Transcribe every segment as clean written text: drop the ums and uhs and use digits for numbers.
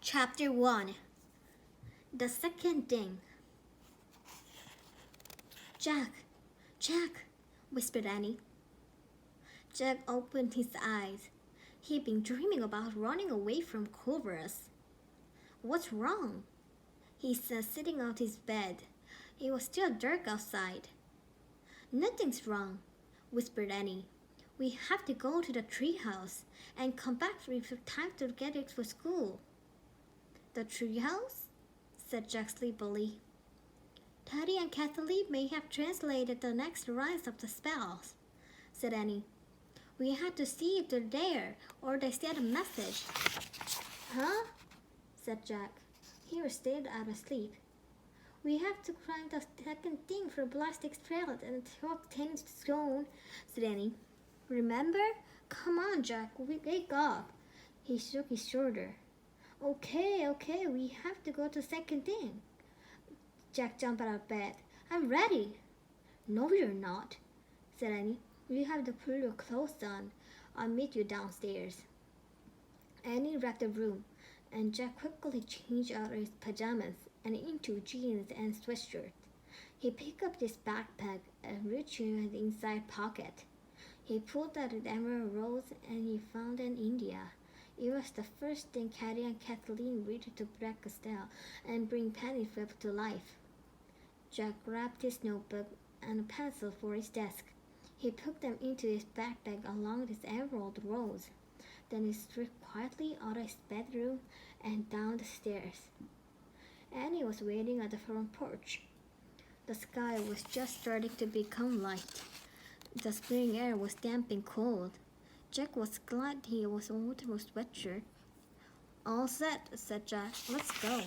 Chapter 1. The Second Ding. Jack, Jack, whispered Annie. Jack opened his eyes. He'd been dreaming about running away from cobras. What's wrong? He said, sitting on his bed. It was still dark outside. Nothing's wrong, whispered Annie. We have to go to the treehouse and come back with time to get it for school. The treehouse? Said Jack sleepily. Teddy and Kathleen may have translated the next lines of the spells, said Annie. We had to see if they're there or they sent a message. Huh? Said Jack. He was still out of sleep. We have to climb the second thing for plastic trail and talk 10 stone, said Annie. Remember? Come on, Jack, wake up. He shook his shoulder. Okay, we have to go to second thing. Jack jumped out of bed. I'm ready. No, you're not, said Annie. You have to put your clothes on. I'll meet you downstairs. Annie left the room, and Jack quickly changed out of his pajamas and into jeans and sweatshirt. He picked up his backpack and reached in the inside pocket. He pulled out an emerald rose and he found an India. It was the first thing Caddy and Kathleen reached to break a spell and bring Pennyflip to life. Jack grabbed his notebook and a pencil for his desk. He put them into his backpack along with emerald rose. Then he slipped quietly out of his bedroom and down the stairs. Annie was waiting at the front porch. The sky was just starting to become light. The spring air was damp and cold. Jack was glad he was out of his sweatshirt. All set, said Jack. Let's go.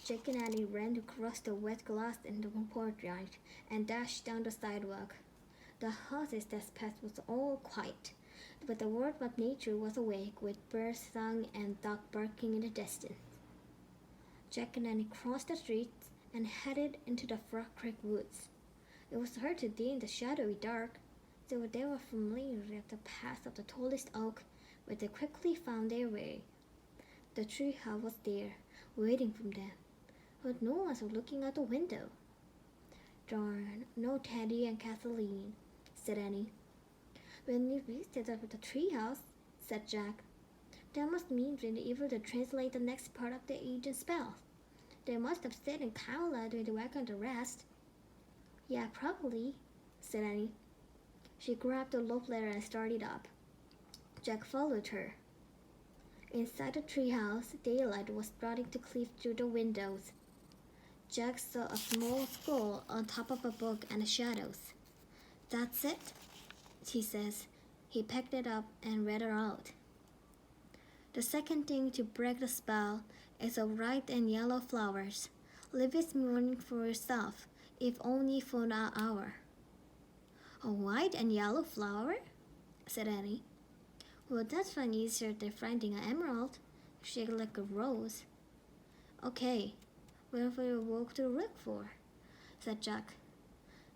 Jack and Annie ran across the wet grass in the courtyard and dashed down the sidewalk. The houses that passed was all quiet, but the world of nature was awake with birds song and dog barking in the distance. Jack and Annie crossed the streets and headed into the Frog Creek woods. It was hard to see in the shadowy dark, so they were familiar with the path of the tallest oak, but they quickly found their way. The treehouse was there, waiting for them, but no one was looking out the window. Darn, no Teddy and Kathleen, said Annie. When we reached the treehouse, said Jack, that must mean we're able to translate the next part of the ancient spell. They must have stayed in Kaula during the week and the rest. Yeah, probably, said Annie. She grabbed the love letter and started up. Jack followed her. Inside the treehouse, daylight was starting to creep through the windows. Jack saw a small skull on top of a book and the shadows. That's it, she says. He picked it up and read it out. The second thing to break the spell is a white and yellow flowers. Leave it morning for yourself, if only for an hour. A white and yellow flower? Said Annie. Well, that's far easier than finding an emerald, shaped like a rose. Okay, where will you walk to look for? Said Jack.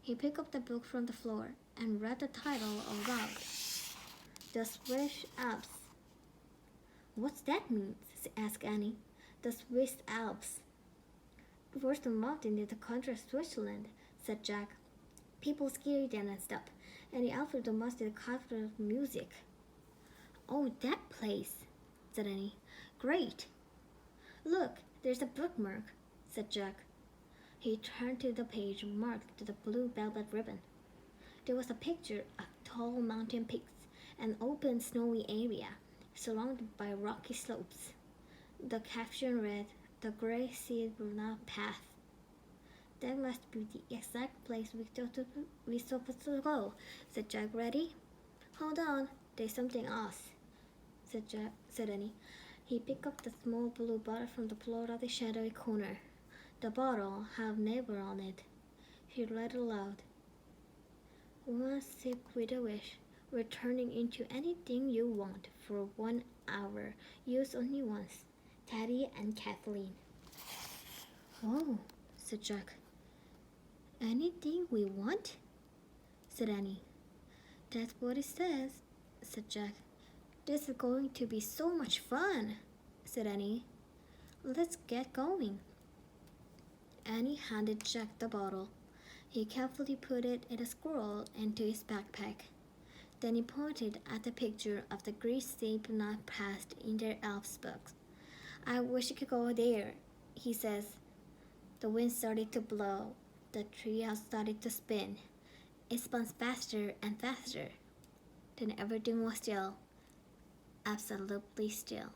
He picked up the book from the floor and read the title aloud. The Swiss Alps. What's that mean? Asked Annie. The Swiss Alps. Where's the mountain in the country of Switzerland? Said Jack. People ski there and stuff, and the Alps are the most capital of music. Oh, that place, said Annie. Great. Look, there's a bookmark, said Jack. He turned to the page marked with a blue velvet ribbon. There was a picture of tall mountain peaks and open snowy area surrounded by rocky slopes. The caption read, The Great Silver Path. That must be the exact place we're supposed to go, said Jack. Ready? Hold on, there's something else, said Annie. He picked up the small blue bottle from the floor of the shadowy corner. The bottle had never on it. He read aloud. One sip with a wish, we're turning into anything you want for 1 hour. Use only once. Teddy and Kathleen. Oh, said Jack. Anything we want? Said Annie. That's what it says, said Jack. This is going to be so much fun. said Annie. Let's get going. Annie handed Jack the bottle. He carefully put it in a scroll into his backpack. Then he pointed at the picture of the grease-stained knot passed in their elf's books. I wish I could go there, he says. The wind started to blow. The treehouse started to spin. It spun faster and faster. Then everything was still. Absolutely still.